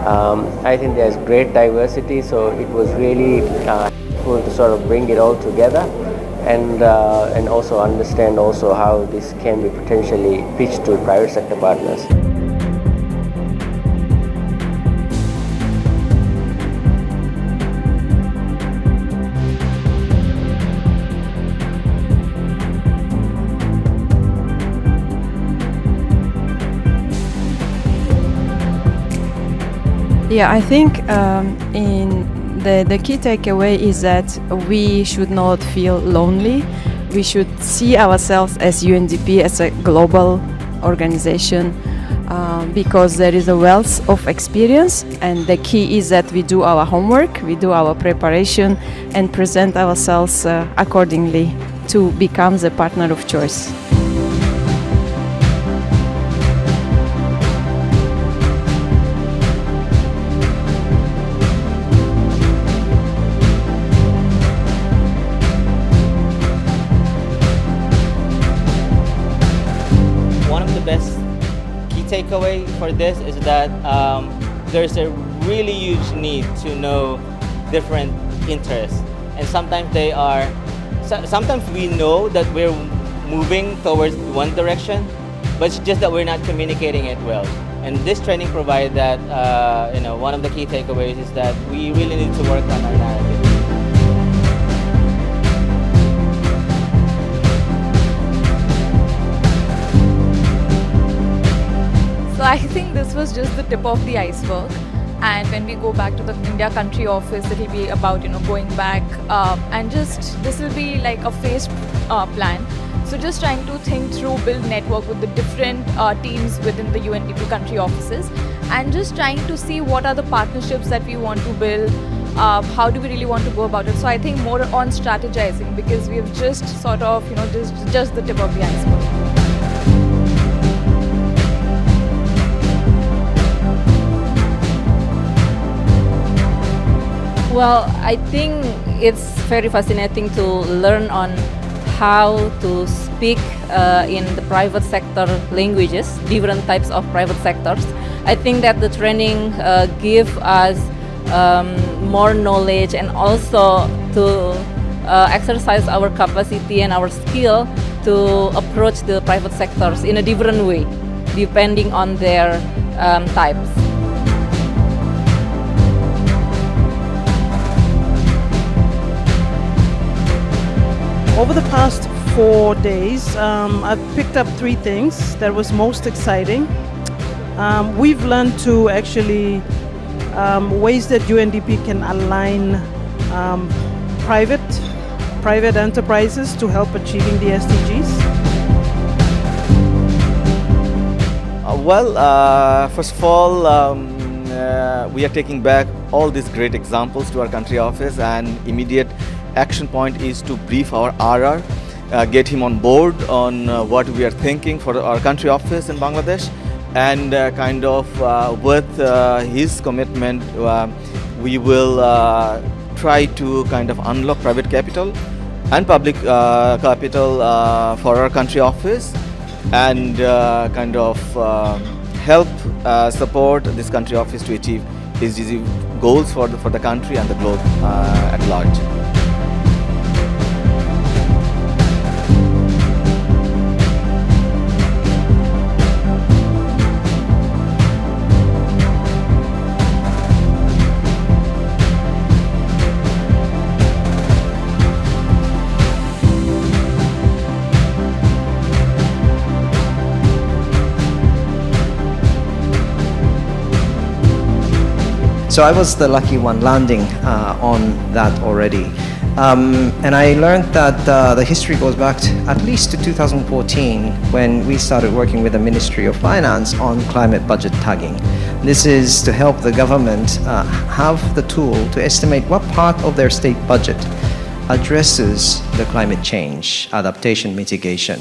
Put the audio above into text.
I think there's great diversity, so it was really helpful to sort of bring it all together and also understand also how this can be potentially pitched to private sector partners. Yeah, I think in the key takeaway is that we should not feel lonely. We should see ourselves as UNDP as a global organization because there is a wealth of experience, and the key is that we do our homework, we do our preparation, and present ourselves accordingly to become the partner of choice. One of the best key takeaway for this is that there's a really huge need to know different interests, and sometimes sometimes we know that we're moving towards one direction, but it's just that we're not communicating it well. And this training provides that. One of the key takeaways is that we really need to work on our narrative. So I think this was just the tip of the iceberg, and when we go back to the India country office, it will be about going back and just this will be like a phased plan. So just trying to think through, build network with the different teams within the UNDP country offices, and just trying to see what are the partnerships that we want to build. How do we really want to go about it? So I think more on strategizing, because we've just sort of just the tip of the iceberg. Well, I think it's very fascinating to learn on how to speak in the private sector languages, different types of private sectors. I think that the training give us more knowledge, and also to exercise our capacity and our skill to approach the private sectors in a different way, depending on their types. Over the past 4 days, I've picked up 3 things that was most exciting. We've learned to actually ways that UNDP can align private enterprises to help achieving the SDGs. First of all, we are taking back all these great examples to our country office, and immediate action point is to brief our RR, get him on board on what we are thinking for our country office in Bangladesh, and with his commitment, we will try to unlock private capital and public capital for our country office, and help support this country office to achieve SDG goals for the country and the globe at large. So I was the lucky one landing on that already. And I learned that the history goes back at least to 2014, when we started working with the Ministry of Finance on climate budget tagging. This is to help the government have the tool to estimate what part of their state budget addresses the climate change adaptation mitigation.